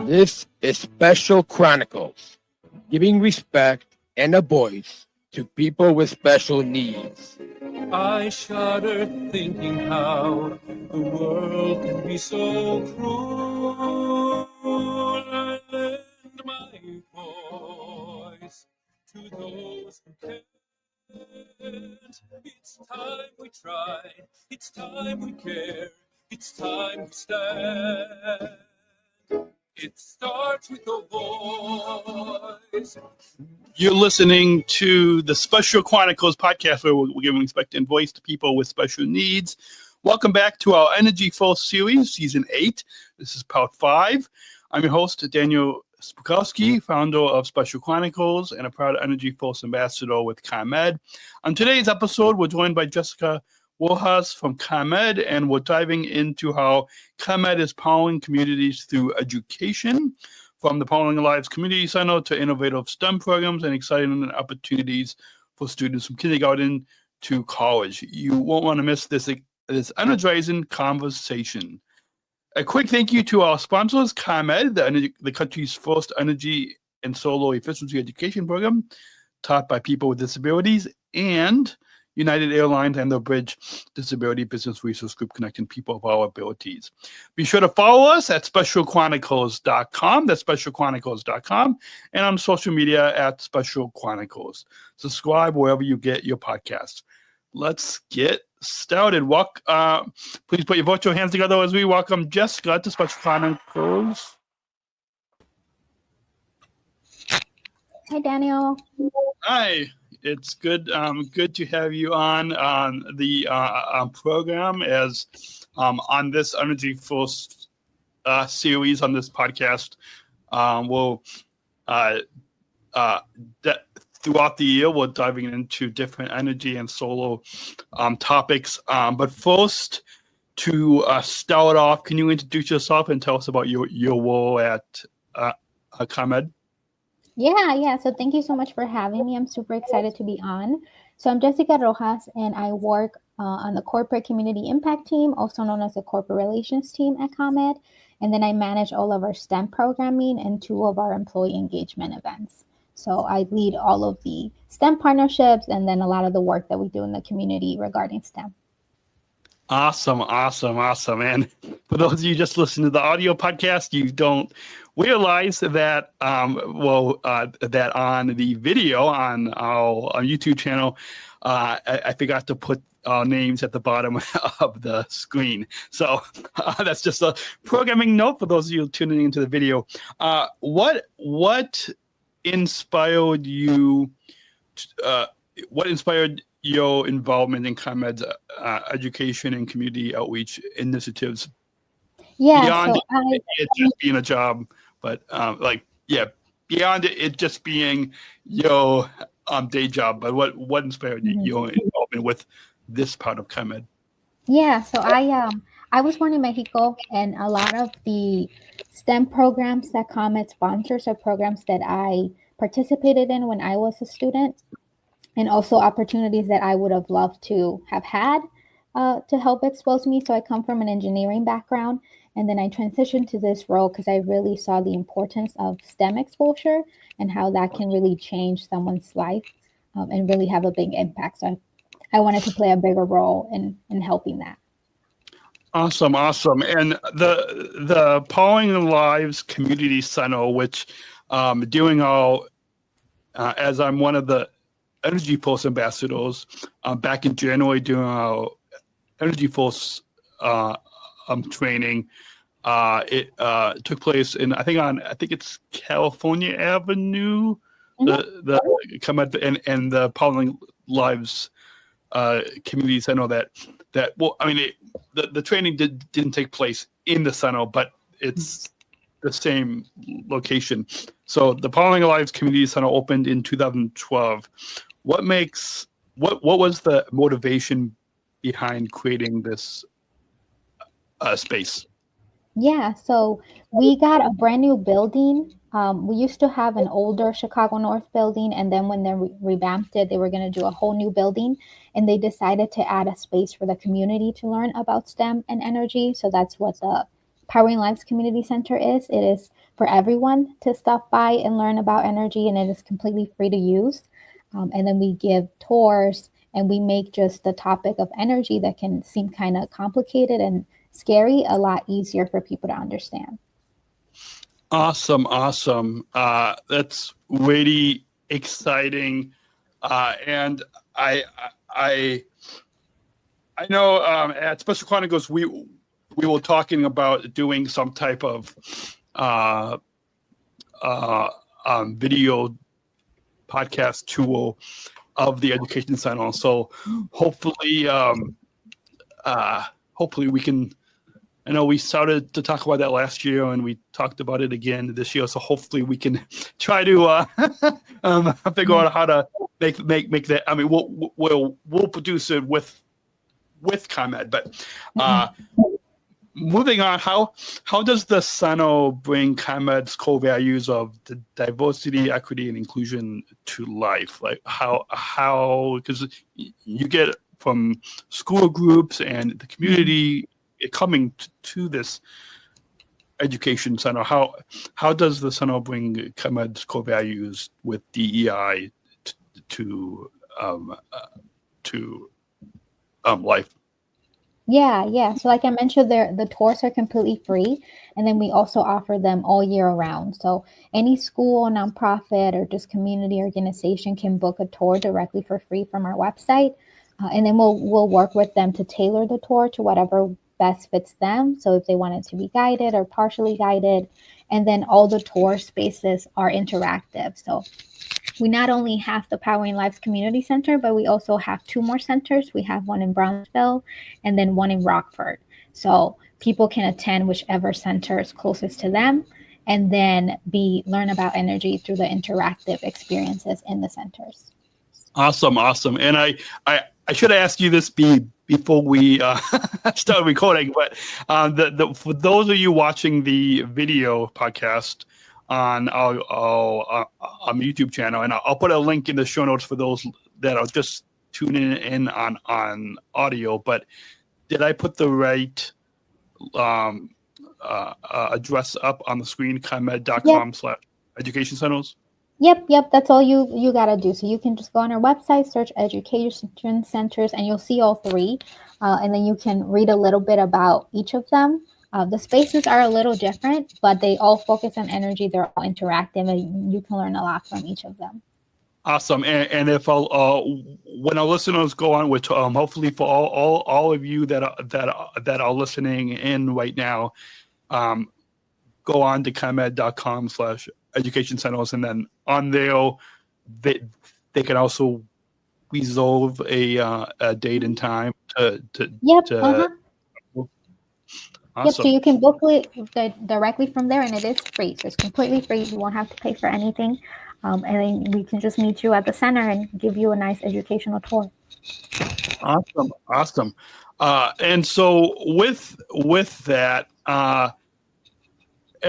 This is Special Chronicles, giving respect and a voice to people with special needs. I shudder thinking how the world can be so cruel. I lend my voice to those who can't. It's time we try, it's time we care, it's time we stand. It starts with a voice. You're listening to the Special Chronicles Podcast, where we're giving respect and voice to people with special needs. Welcome back to our EnergyForce series, Season 8. This is Pt5. I'm your host, Daniel Spukowski, founder of Special Chronicles and a proud EnergyForce ambassador with ComEd. On today's episode, we're joined by Jessica Rojas from ComEd, and we're diving into how ComEd is powering communities through education, from the Powering Lives Community Center to innovative STEM programs and exciting opportunities for students from kindergarten to college. You won't want to miss this energizing conversation. A quick thank you to our sponsors, ComEd, the country's first energy and solar efficiency education program taught by people with disabilities, and United Airlines and the Bridge Disability Business Resource Group, connecting people of all abilities. Be sure to follow us at specialchronicles.com. That's specialchronicles.com. And on social media at Special Chronicles. Subscribe wherever you get your podcasts. Let's get started. Please put your virtual hands together as we welcome Jessica to Special Chronicles. Hi, Daniel. Hi. It's good to have you on the program as on this EnergyForce series on this podcast. Throughout the year, we're diving into different energy and solar topics. But first, to start off, can you introduce yourself and tell us about your role at ComEd? Yeah. So thank you so much for having me. I'm super excited to be on. So I'm Jessica Rojas, and I work on the corporate community impact team, also known as the corporate relations team at ComEd. And then I manage all of our STEM programming and 2 of our employee engagement events. So I lead all of the STEM partnerships and then a lot of the work that we do in the community regarding STEM. Awesome. And for those of you just listening to the audio podcast, you don't realize that that on the video on our YouTube channel, I forgot to put our names at the bottom of the screen. So that's just a programming note for those of you tuning into the video. What inspired you? What inspired your involvement in ComEd's education and community outreach initiatives? Yeah, beyond it just being a job, but beyond it just being your day job. But what inspired your involvement with this part of ComEd? Yeah, so I was born in Mexico, and a lot of the STEM programs that ComEd sponsors are programs that I participated in when I was a student, and also opportunities that I would have loved to have had to help expose me. So I come from an engineering background, and then I transitioned to this role because I really saw the importance of STEM exposure and how that can really change someone's life and really have a big impact. So I wanted to play a bigger role in helping that. Awesome. And the Powering Lives Community Center, which doing all, as I'm one of the EnergyForce ambassadors, back in January doing our EnergyForce training. It took place in I think it's California Avenue, the ComEd and the Powering Lives Community Center. The training didn't take place in the center, but it's the same location. So the Powering Lives Community Center opened in 2012. What was the motivation behind creating this space? Yeah, so we got a brand new building. We used to have an older Chicago North building, and then when they revamped it, they were going to do a whole new building, and they decided to add a space for the community to learn about STEM and energy. So that's what the Powering Lives Community Center is. It is for everyone to stop by and learn about energy, and it is completely free to use. And then we give tours, and we make just the topic of energy that can seem kind of complicated and scary a lot easier for people to understand. Awesome. That's really exciting. And I know at Special Chronicles we were talking about doing some type of video podcast tool of the Education Center. So hopefully we can. I know we started to talk about that last year, and we talked about it again this year. So hopefully we can try to figure out how to make that. I mean, we'll produce it with ComEd, but moving on, how does the center bring ComEd's core values of the diversity, equity, and inclusion to life? Like how because you get from school groups and the community coming to this education center, how does the center bring ComEd's core values with DEI to life? Yeah. So like I mentioned, the tours are completely free, and then we also offer them all year round. So any school, nonprofit, or just community organization can book a tour directly for free from our website, and then we'll work with them to tailor the tour to whatever best fits them. So if they want it to be guided or partially guided, and then all the tour spaces are interactive. So we not only have the Powering Lives Community Center, but we also have 2 more centers. We have one in Brownsville and then one in Rockford. So people can attend whichever center is closest to them, and then learn about energy through the interactive experiences in the centers. Awesome. And I should have asked you this before we start recording, but for those of you watching the video podcast on our YouTube channel, and I'll put a link in the show notes for those that are just tuning in on audio. But did I put the right address up on the screen? ComEd.com/education centers. Yep. That's all you gotta do. So you can just go on our website, search education centers, and you'll see all 3. And then you can read a little bit about each of them. The spaces are a little different, but they all focus on energy. They're all interactive, and you can learn a lot from each of them. Awesome. And if when our listeners go on, which hopefully for all of you that are listening in right now, go on to ComEd.com/education centers, and then on there they can also reserve a date and time to Awesome. Yep, so you can book it directly from there, and it is free. So it's completely free. You won't have to pay for anything. And then we can just meet you at the center and give you a nice educational tour. Awesome. And so with that,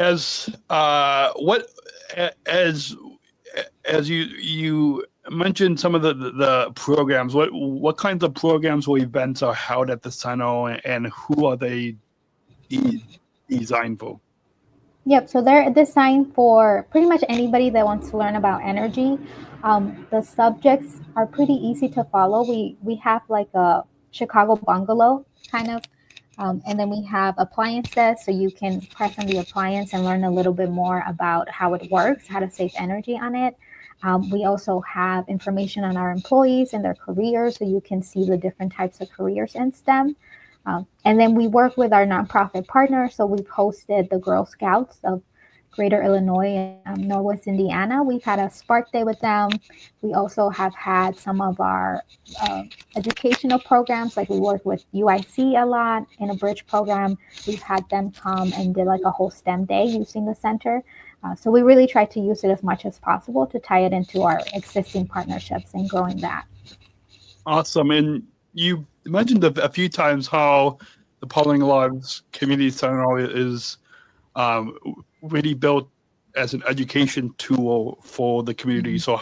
as you mentioned some of the programs, what kinds of programs or events are held at the center, and who are they designed for? Yep, so they're designed for pretty much anybody that wants to learn about energy. The subjects are pretty easy to follow. We have like a Chicago bungalow kind of, and then we have appliances, so you can press on the appliance and learn a little bit more about how it works, how to save energy on it. We also have information on our employees and their careers, so you can see the different types of careers in STEM. And then we work with our nonprofit partners. So we've hosted the Girl Scouts of Greater Illinois and Northwest Indiana. We've had a Spark Day with them. We also have had some of our educational programs, like we work with UIC a lot in a bridge program. We've had them come and did like a whole STEM day using the center. So we really try to use it as much as possible to tie it into our existing partnerships and growing that. Awesome. And you mentioned a few times how the Powering Lives Community Center is really built as an education tool for the community. Mm-hmm. So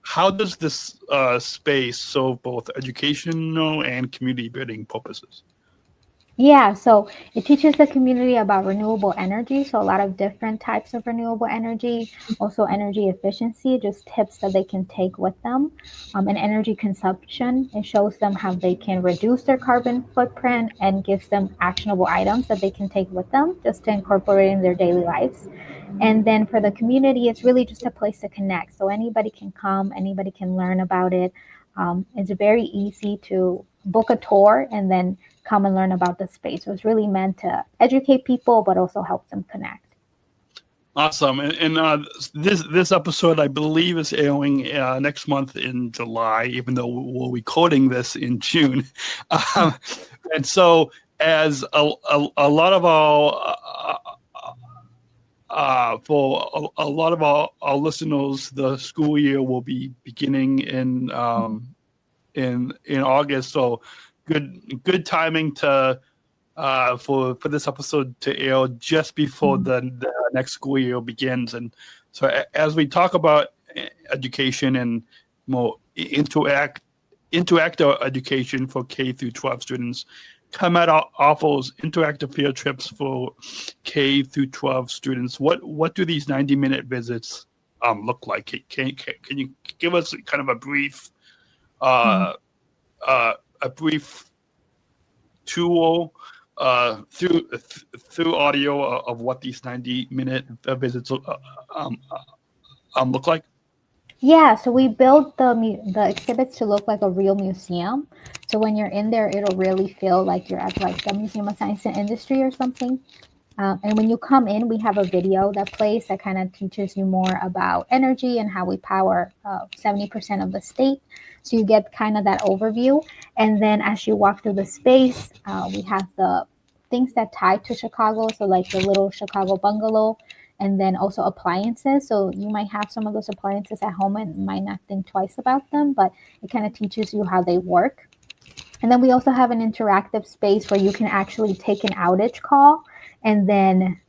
how does this space serve both educational and community building purposes? Yeah, so it teaches the community about renewable energy. So, a lot of different types of renewable energy, also energy efficiency, just tips that they can take with them. And energy consumption, it shows them how they can reduce their carbon footprint and gives them actionable items that they can take with them just to incorporate in their daily lives. And then for the community, it's really just a place to connect. So, anybody can come, anybody can learn about it. It's very easy to book a tour and then come and learn about the space. So it's really meant to educate people, but also help them connect. Awesome. And this episode, I believe, is airing next month in July, even though we'll be quoting this in June. And so, as a lot of our listeners, the school year will be beginning in August. So, good timing to for this episode to air just before the next school year begins. And so as we talk about education and more interactive education for K through 12 students, ComEd offers interactive field trips for K through 12 students. What do these 90-minute visits look like? Can you give us kind of a brief tour through audio of what these 90-minute visits look like? Yeah, so we built the exhibits to look like a real museum. So when you're in there, it'll really feel like you're at like the Museum of Science and Industry or something. And when you come in, we have a video that plays that kind of teaches you more about energy and how we power 70% of the state. So you get kind of that overview. And then as you walk through the space, we have the things that tie to Chicago. So like the little Chicago bungalow, and then also appliances. So you might have some of those appliances at home and might not think twice about them, but it kind of teaches you how they work. And then we also have an interactive space where you can actually take an outage call and then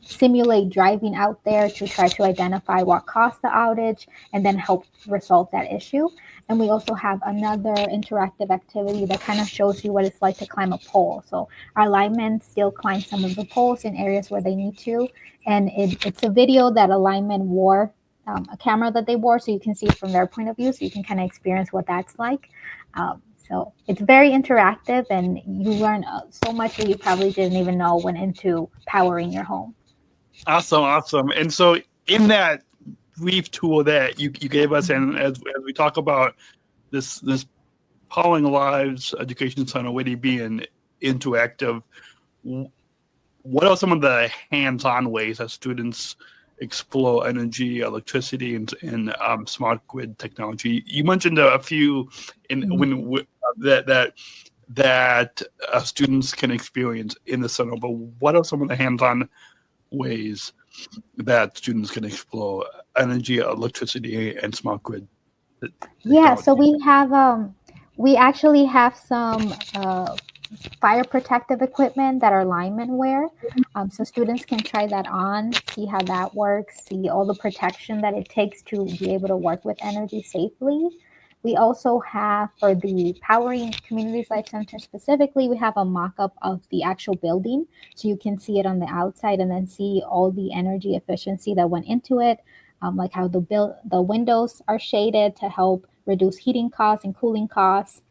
simulate driving out there to try to identify what caused the outage and then help resolve that issue. And we also have another interactive activity that kind of shows you what it's like to climb a pole. So our linemen still climb some of the poles in areas where they need to. And it's a video that a lineman wore, a camera that they wore, so you can see it from their point of view, so you can kind of experience what that's like. So it's very interactive, and you learn so much that you probably didn't even know went into powering your home. Awesome. And so in that brief tour that you gave us, and as we talk about this Powering Lives Education Center really being interactive, what are some of the hands-on ways that students explore energy, electricity, and smart grid technology? You mentioned a few that students can experience in the center, but what are some of the hands-on ways that students can explore energy, electricity, and smart grid technology? Yeah, so we actually have some fire protective equipment that our linemen wear. So students can try that on, see how that works, see all the protection that it takes to be able to work with energy safely. We also have, for the Powering Communities Life Center specifically, we have a mock-up of the actual building. So you can see it on the outside and then see all the energy efficiency that went into it, like how the windows are shaded to help reduce heating costs and cooling costs.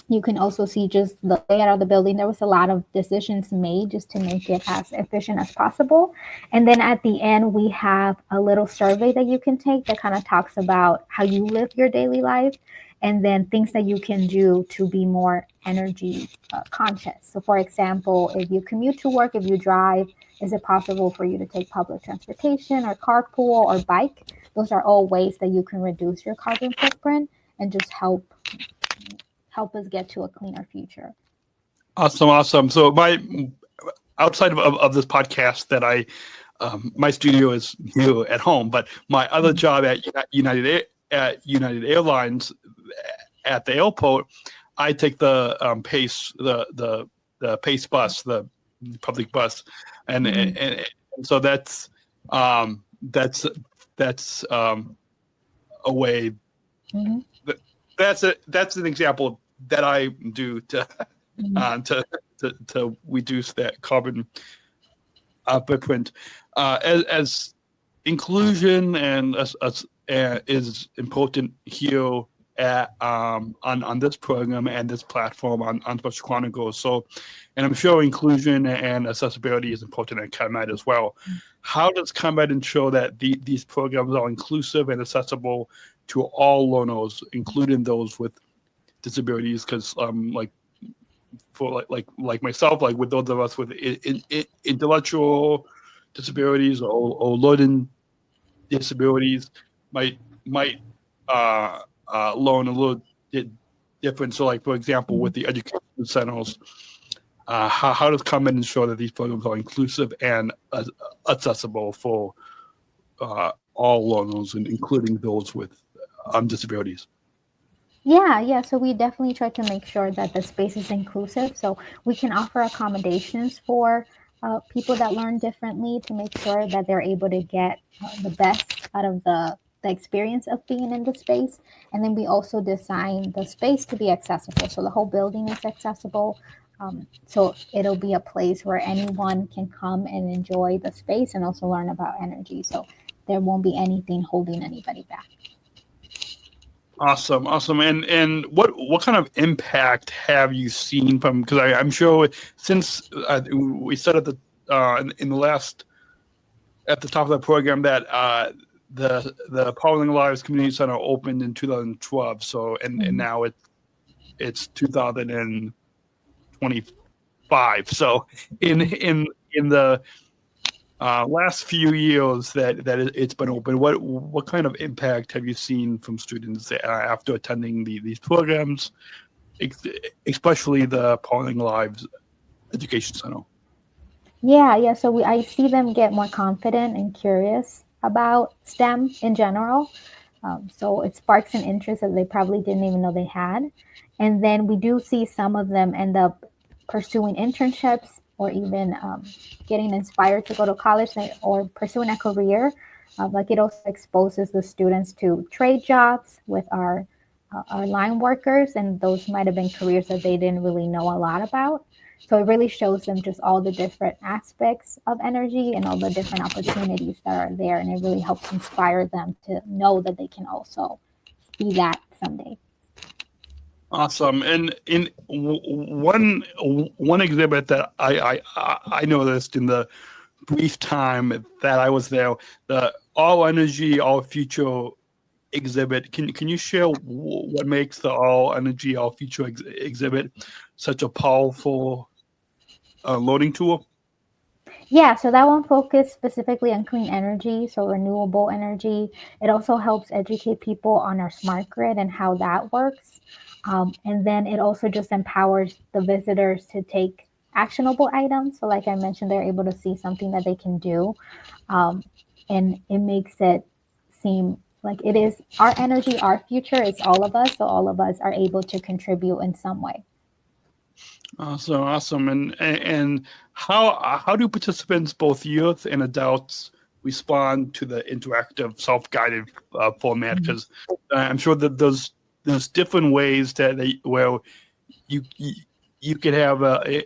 You can also see just the layout of the building. There was a lot of decisions made just to make it as efficient as possible. And then at the end, we have a little survey that you can take that kind of talks about how you live your daily life, and then things that you can do to be more energy conscious. So for example, if you commute to work, if you drive, is it possible for you to take public transportation or carpool or bike? Those are all ways that you can reduce your carbon footprint and just help us get to a cleaner future. Awesome. So outside of this podcast that my studio is here at home, but my other job at United Airlines at the airport, I take the Pace the Pace bus, the public bus, and so that's a way. That's an example that I do to to reduce that carbon footprint. As inclusion and is important here on this program and this platform on Special Chronicles. So, and I'm sure inclusion and accessibility is important at ComEd as well. How does ComEd ensure that these programs are inclusive and accessible to all learners, including those with disabilities? Because for myself, like with those of us with intellectual disabilities or learning disabilities, might learn a little bit different. So, like for example, with the education centers, how does ComEd ensure that these programs are inclusive and accessible for all learners, and including those with disabilities? Yeah. So we definitely try to make sure that the space is inclusive. So we can offer accommodations for people that learn differently to make sure that they're able to get the best out of the experience of being in the space. And then we also design the space to be accessible. So the whole building is accessible. So it'll be a place where anyone can come and enjoy the space and also learn about energy. So there won't be anything holding anybody back. Awesome. And what kind of impact have you seen from? Because I'm sure since we said at the in the last at the top of the program that the Powering Lives Community Center opened in 2012. So and now it's 2025. So in the last few years that it's been open, what kind of impact have you seen from students after attending these programs, especially the Powering Lives Education Center? Yeah. So I see them get more confident and curious about STEM in general. So it sparks an interest that they probably didn't even know they had. And then we do see some of them end up pursuing internships or even getting inspired to go to college or pursuing a career. Like it also exposes the students to trade jobs with our line workers, and those might have been careers that they didn't really know a lot about. So it really shows them just all the different aspects of energy and all the different opportunities that are there, and it really helps inspire them to know that they can also be that someday. Awesome. And in one exhibit that I noticed in the brief time that I was there, the All Energy, All Future exhibit. Can you share what makes the All Energy, All Future exhibit such a powerful learning tool? Yeah, so that one focused specifically on clean energy, so renewable energy. It also helps educate people on our smart grid and how that works. And then it also just empowers the visitors to take actionable items. So like I mentioned, they're able to see something that they can do. And it makes it seem like it is our energy, our future. It's all of us. So all of us are able to contribute in some way. Awesome. And how do participants, both youth and adults, respond to the interactive self-guided format? Because I'm sure that there's different ways where you could have a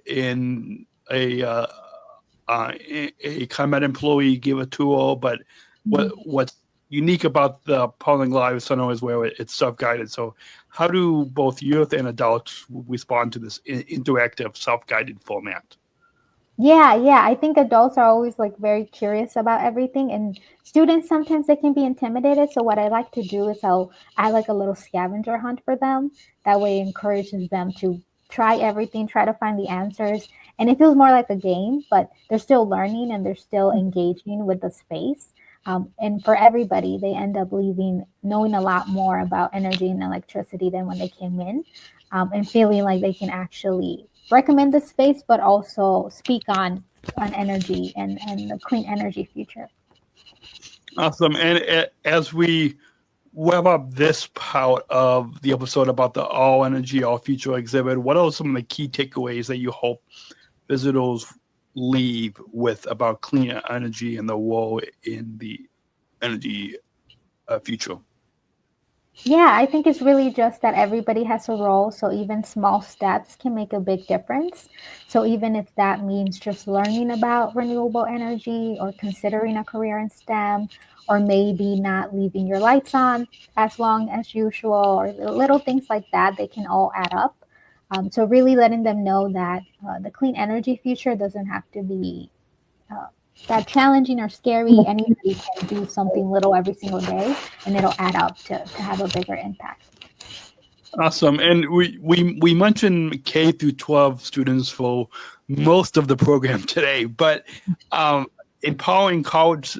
ComEd employee give a tour, but what's unique about the Powering Lives Center is where it's self-guided. So how do both youth and adults respond to this interactive self-guided format? Yeah. I think adults are always like very curious about everything, and students sometimes they can be intimidated. So what I like to do is I'll add like a little scavenger hunt for them. That way it encourages them to try everything, try to find the answers. And it feels more like a game, but they're still learning and they're still engaging with the space. And for everybody, they end up leaving knowing a lot more about energy and electricity than when they came in, and feeling like they can actually recommend the space, but also speak on energy and the clean energy future. Awesome. And as we wrap up this part of the episode about the All Energy, All Future exhibit, what are some of the key takeaways that you hope visitors leave with about clean energy and the role in the energy future? Yeah, I think it's really just that everybody has a role. So even small steps can make a big difference. So even if that means just learning about renewable energy or considering a career in STEM, or maybe not leaving your lights on as long as usual, or little things like that, they can all add up. So really letting them know that the clean energy future doesn't have to be uh, that challenging or scary. Anybody can do something little every single day, and it'll add up to have a bigger impact. Awesome. And we mentioned K through 12 students for most of the program today, but empowering college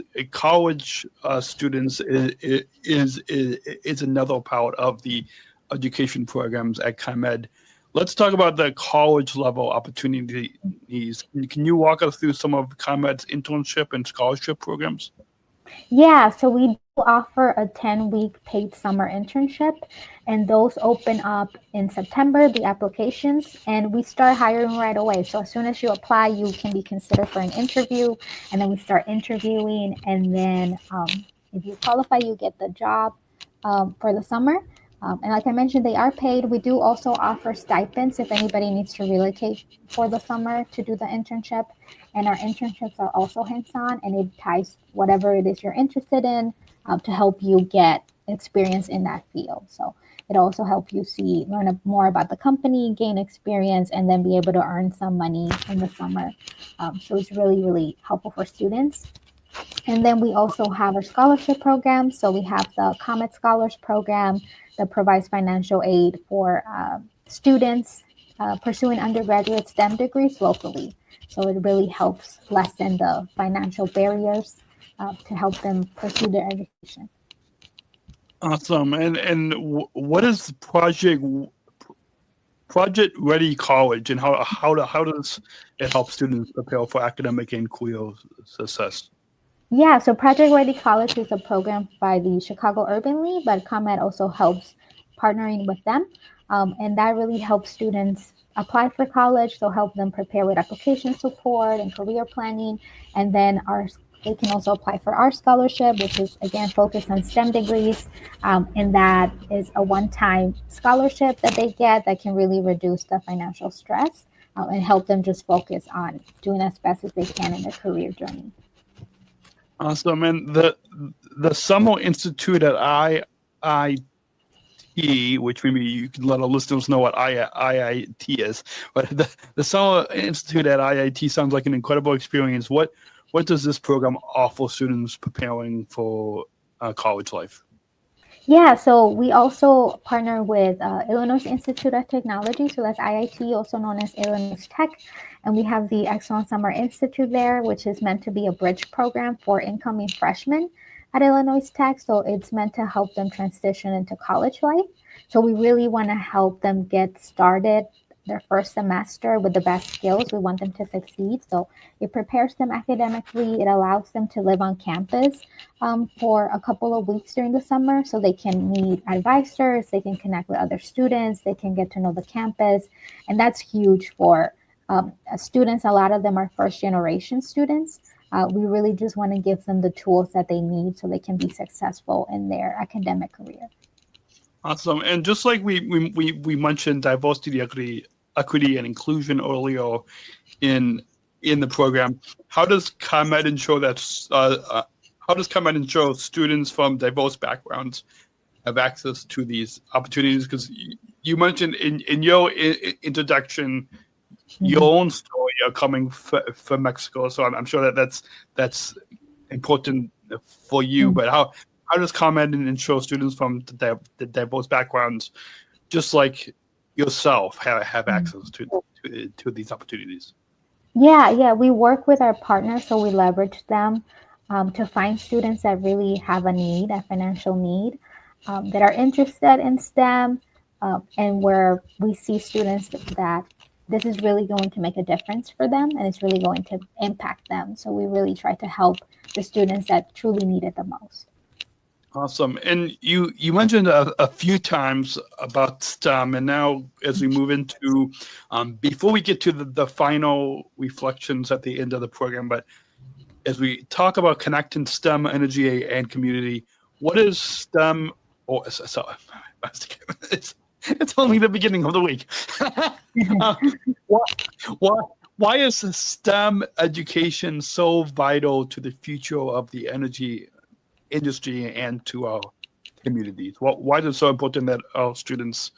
students is another part of the education programs at ComEd. Let's talk about the college level opportunities. Can you walk us through some of ComEd's internship and scholarship programs? Yeah, so we do offer a 10-week paid summer internship, and those open up in September, the applications, and we start hiring right away. So as soon as you apply, you can be considered for an interview, and then we start interviewing, and then if you qualify, you get the job for the summer. And like I mentioned, they are paid. We do also offer stipends if anybody needs to relocate for the summer to do the internship. And our internships are also hands-on, and it ties whatever it is you're interested in to help you get experience in that field. So it also helps you learn more about the company, gain experience, and then be able to earn some money in the summer. So it's really, really helpful for students. And then we also have our scholarship program. So we have the ComEd Scholars Program that provides financial aid for students pursuing undergraduate STEM degrees locally. So it really helps lessen the financial barriers to help them pursue their education. Awesome. And what is Project Ready College, and how does it help students prepare for academic and career success? Yeah, so Project Ready College is a program by the Chicago Urban League, but ComEd also helps partnering with them. And that really helps students apply for college, so help them prepare with application support and career planning. And then they can also apply for our scholarship, which is again focused on STEM degrees. And that is a one-time scholarship that they get that can really reduce the financial stress and help them just focus on doing as best as they can in their career journey. Awesome. And the Summer Institute at IIT, which maybe you can let our listeners know what IIT is, but the Summer Institute at IIT sounds like an incredible experience. What does this program offer students preparing for college life? Yeah, so we also partner with Illinois Institute of Technology, so that's IIT, also known as Illinois Tech, and we have the Excellent Summer Institute there, which is meant to be a bridge program for incoming freshmen at Illinois Tech, so it's meant to help them transition into college life. So we really want to help them get started their first semester with the best skills. We want them to succeed. So it prepares them academically. It allows them to live on campus for a couple of weeks during the summer so they can meet advisors, they can connect with other students, they can get to know the campus. And that's huge for students. A lot of them are first generation students. We really just want to give them the tools that they need so they can be successful in their academic career. Awesome. And just like we mentioned diversity, equity, and inclusion earlier in the program, how does ComEd ensure that students from diverse backgrounds have access to these opportunities? Because you mentioned in your introduction your own story of coming from Mexico, so I'm sure that's important for you. But how does ComEd ensure students from the diverse backgrounds, just like yourself, have access to these opportunities? Yeah, we work with our partners, so we leverage them to find students that really have a financial need, that are interested in STEM, and where we see students that this is really going to make a difference for them and it's really going to impact them. So we really try to help the students that truly need it the most. Awesome. And you mentioned a few times about STEM, and now as we move into, before we get to the final reflections at the end of the program, but as we talk about connecting STEM, energy, and community, what is STEM it's only the beginning of the week. uh, why is STEM education so vital to the future of the energy industry and to our communities? Why is it so important that our students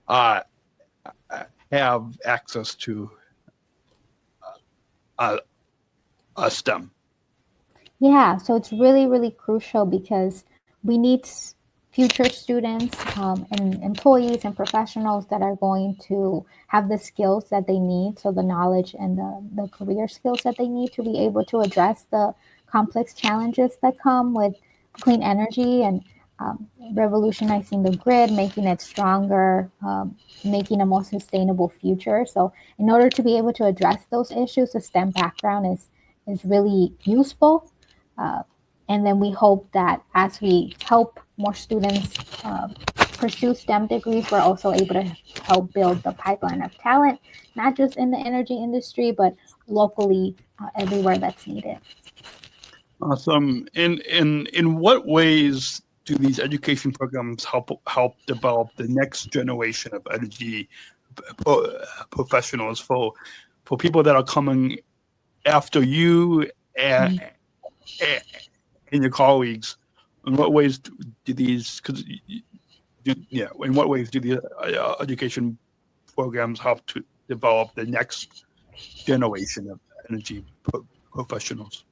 have access to STEM? Yeah, so it's really, really crucial because we need future students and employees and professionals that are going to have the skills that they need, so the knowledge and the career skills that they need to be able to address the complex challenges that come with clean energy and revolutionizing the grid, making it stronger, making a more sustainable future. So in order to be able to address those issues, the STEM background is really useful. And then we hope that as we help more students pursue STEM degrees, we're also able to help build the pipeline of talent, not just in the energy industry, but locally everywhere that's needed. Awesome. In what ways do these education programs help develop the next generation of energy professionals for people that are coming after you and your colleagues? In what ways do these? In what ways do the education programs help to develop the next generation of energy professionals?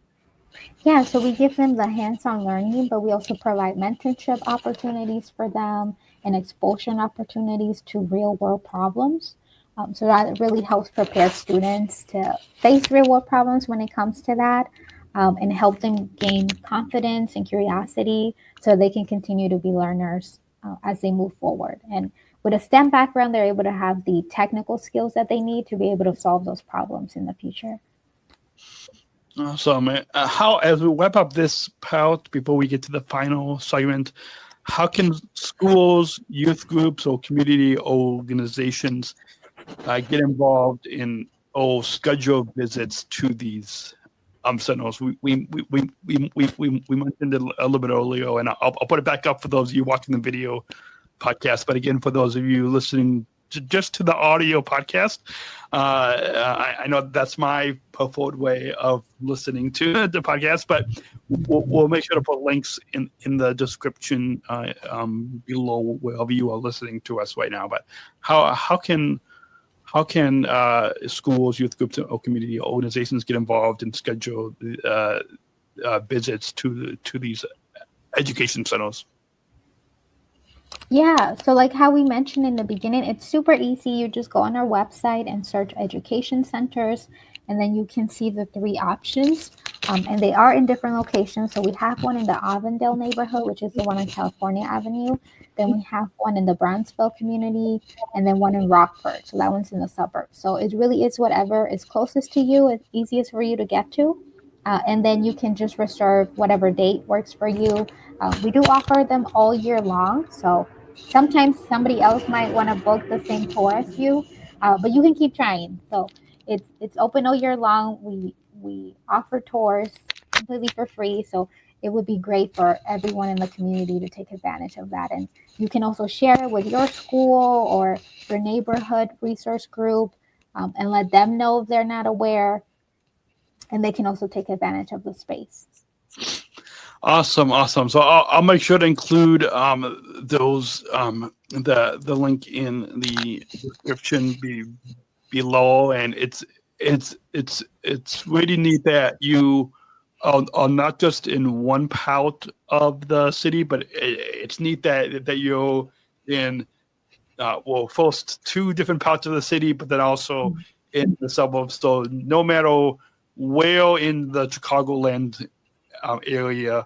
Yeah, so we give them the hands-on learning, but we also provide mentorship opportunities for them and exposure opportunities to real-world problems. So that really helps prepare students to face real-world problems when it comes to that, and help them gain confidence and curiosity so they can continue to be learners as they move forward. And with a STEM background, they're able to have the technical skills that they need to be able to solve those problems in the future. Awesome. As we wrap up this part, before we get to the final segment, how can schools, youth groups, or community organizations get involved in scheduled visits to these centers? We mentioned it a little bit earlier, and I'll put it back up for those of you watching the video podcast. But again, for those of you listening just to the audio podcast, I know that's my preferred way of listening to the podcast, but we'll make sure to put links in the description below wherever you are listening to us right now. But how can schools, youth groups, or community organizations get involved and schedule visits to these education centers? Yeah, so like how we mentioned in the beginning, it's super easy. You just go on our website and search education centers, and then you can see the 3 options, and they are in different locations. So we have one in the Avondale neighborhood, which is the one on California Avenue. Then we have one in the Brownsville community, and then one in Rockford. So that one's in the suburbs. So it really is whatever is closest to you, it's easiest for you to get to. And then you can just reserve whatever date works for you. We do offer them all year long. So sometimes somebody else might want to book the same tour as you, but you can keep trying. So it's open all year long. We offer tours completely for free. So it would be great for everyone in the community to take advantage of that. And you can also share it with your school or your neighborhood resource group, and let them know if they're not aware. And they can also take advantage of the space. Awesome. So I'll make sure to include those the link in the description below, and it's really neat that you are not just in one part of the city, but it's neat that you're in first 2 different parts of the city, but then also in the suburbs. So no matter where in the Chicagoland area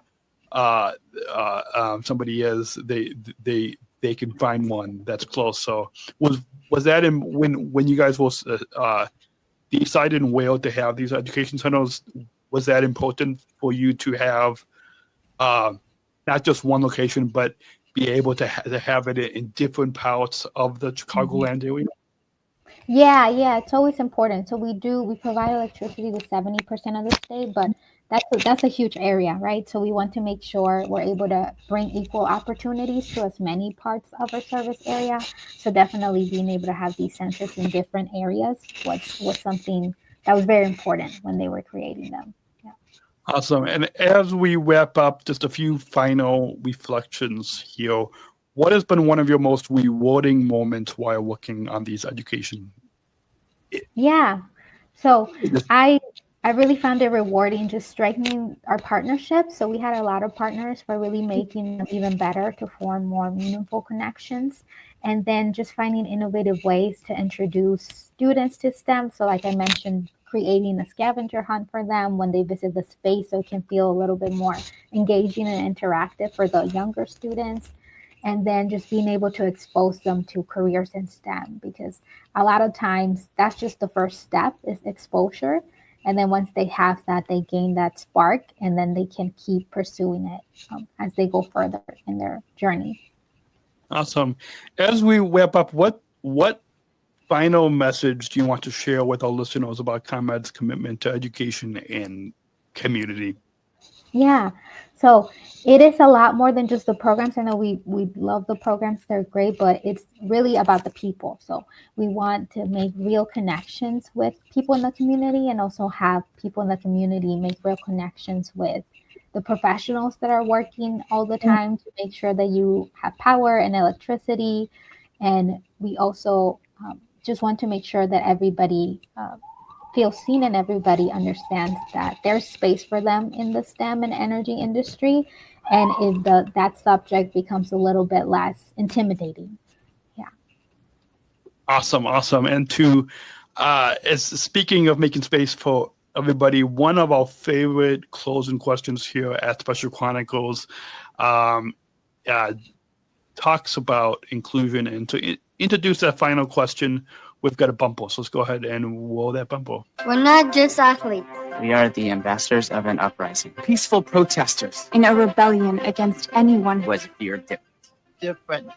somebody is, they can find one that's close. So was that when you guys was deciding where to have these education centers? Was that important for you to have not just one location, but be able to have it in different parts of the Chicagoland area? Yeah, it's always important. So we provide electricity to 70% of the state, but that's a huge area, right? So we want to make sure we're able to bring equal opportunities to as many parts of our service area. So definitely being able to have these centers in different areas was something that was very important when they were creating them. Yeah. Awesome. And as we wrap up, just a few final reflections here. What has been one of your most rewarding moments while working on these education? Yeah. So I really found it rewarding just strengthening our partnership. So we had a lot of partners for really making them even better to form more meaningful connections. And then just finding innovative ways to introduce students to STEM. So like I mentioned, creating a scavenger hunt for them when they visit the space so it can feel a little bit more engaging and interactive for the younger students. And then just being able to expose them to careers in STEM, because a lot of times that's just the first step is exposure. And then once they have that, they gain that spark, and then they can keep pursuing it as they go further in their journey. Awesome. As we wrap up, what final message do you want to share with our listeners about ComEd's commitment to education and community? Yeah. So it is a lot more than just the programs. I know we love the programs, they're great, but it's really about the people. So we want to make real connections with people in the community, and also have people in the community make real connections with the professionals that are working all the time to make sure that you have power and electricity. And we also just want to make sure that everybody feels seen and everybody understands that there's space for them in the STEM and energy industry. And if that subject becomes a little bit less intimidating. Yeah. Awesome. And to, as speaking of making space for everybody, one of our favorite closing questions here at Special Chronicles talks about inclusion. And to introduce that final question, we've got a bumper. So let's go ahead and roll that bumper. We're not just athletes. We are the ambassadors of an uprising. Peaceful protesters. In a rebellion against anyone who Was fear different.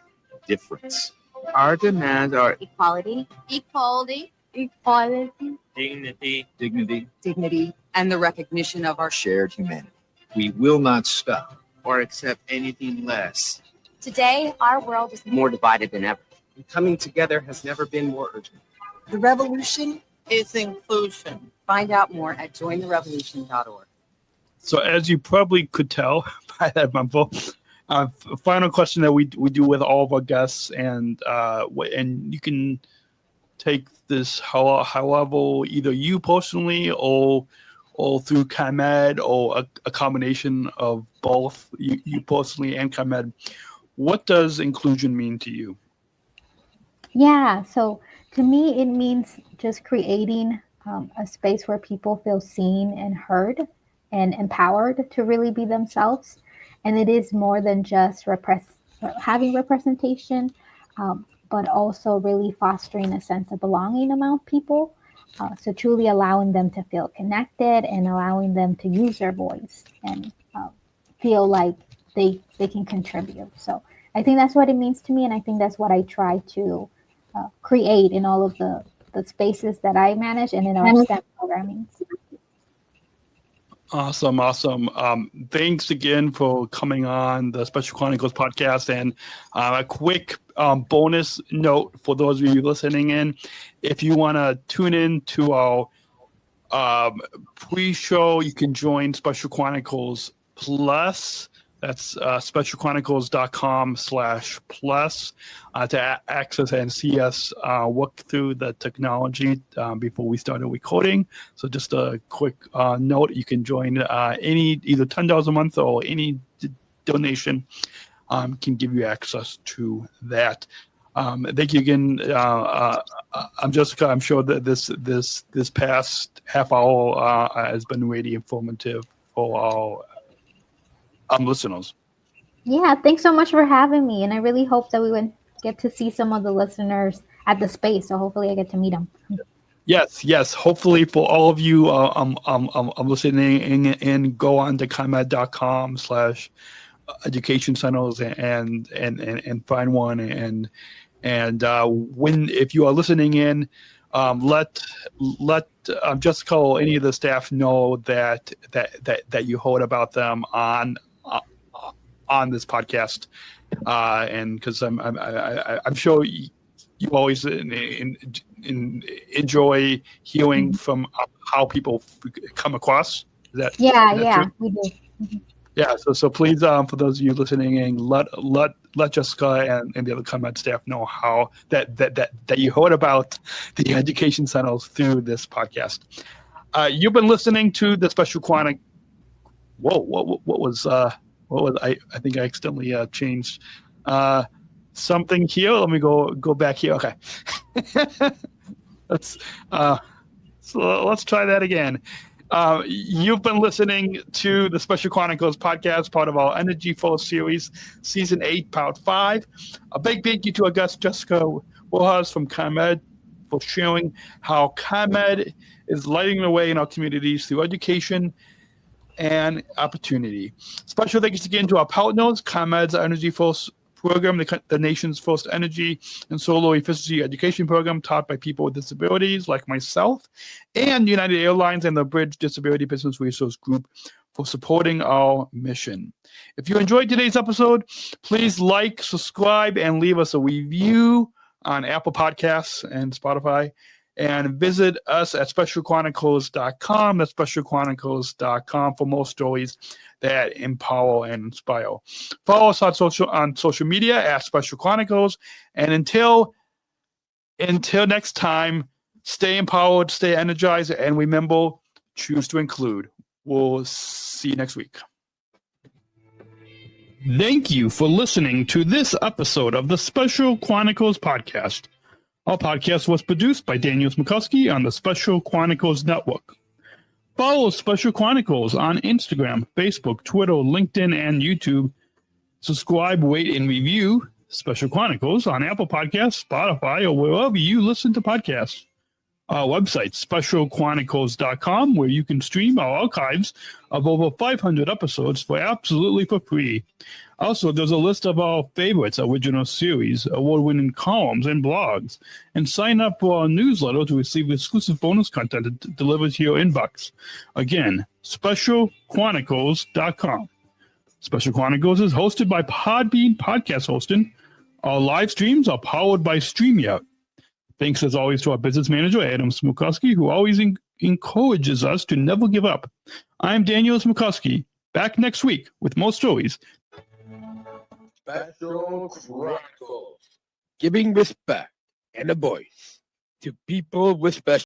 Difference. Our demands are Equality. equality, dignity, and the recognition of our shared humanity. We will not stop or accept anything less. Today, our world is More divided than ever. And coming together has never been more urgent. The revolution is inclusion. Find out more at jointherevolution.org. So as you probably could tell by that bumper, final question that we do with all of our guests, and you can take this however, either you personally or through ComEd, or a combination of both, you personally and ComEd. What does inclusion mean to you? Yeah. So to me, it means just creating a space where people feel seen and heard and empowered to really be themselves. And it is more than just having representation, but also really fostering a sense of belonging among people. So truly allowing them to feel connected and allowing them to use their voice and feel like they can contribute. So I think that's what it means to me. And I think that's what I try to create in all of the spaces that I manage and in our STEM programming. Awesome. Thanks again for coming on the Special Chronicles podcast. And a quick bonus note for those of you listening in: if you want to tune in to our pre-show, you can join Special Chronicles Plus. That's specialchronicles.com/plus to access and see us work through the technology before we started recording. So just a quick note, you can join either $10 a month or any donation can give you access to that. Thank you again. I'm Jessica. I'm sure that this past half hour has been really informative for our listeners. Yeah, thanks so much for having me. And I really hope that we would get to see some of the listeners at the space. So hopefully I get to meet them. Yes. Hopefully for all of you I'm listening and go on to ComEd.com/education centers and find one. And when, if you are listening in, let Jessica or any of the staff know that you heard about them on this podcast, and because I'm sure you always enjoy hearing from how people come across. Is that Yeah, true? we do. Yeah, so please, for those of you listening in, let Jessica and the other ComEd staff know how that you heard about the education centers through this podcast. You've been listening to the Special Chronic. Whoa, what was I think I accidentally changed something here. Let me go back here. Okay, let's try that again. You've been listening to the Special Chronicles Podcast, part of our EnergyForce series, Season 8, Part 5. A big thank you to our guest, Jessica Rojas from ComEd, for sharing how ComEd is lighting the way in our communities through education and opportunity. Special thanks again to our partners, ComEd's EnergyForce program, the nation's first energy and solar efficiency education program taught by people with disabilities like myself, and United Airlines and the Bridge Disability Business Resource Group for supporting our mission. If you enjoyed today's episode, please like, subscribe, and leave us a review on Apple Podcasts and Spotify. And visit us at specialchronicles.com. That's specialchronicles.com for more stories that empower and inspire. Follow us on social media at Special Chronicles. And until next time, stay empowered, stay energized, and remember, choose to include. We'll see you next week. Thank you for listening to this episode of the Special Chronicles Podcast. Our podcast was produced by Daniel Smikowski on the Special Chronicles Network. Follow Special Chronicles on Instagram, Facebook, Twitter, LinkedIn, and YouTube. Subscribe, rate, and review Special Chronicles on Apple Podcasts, Spotify, or wherever you listen to podcasts. Our website, specialchronicles.com, where you can stream our archives of over 500 episodes absolutely for free. Also, there's a list of our favorites, original series, award-winning columns, and blogs. And sign up for our newsletter to receive exclusive bonus content delivered to your inbox. Again, specialchronicles.com. Special Chronicles is hosted by Podbean Podcast Hosting. Our live streams are powered by StreamYard. Thanks, as always, to our business manager, Adam Smikowski, who always encourages us to never give up. I'm Daniel Smikowski, back next week with more stories. Special Chronicles, giving respect and a voice to people with special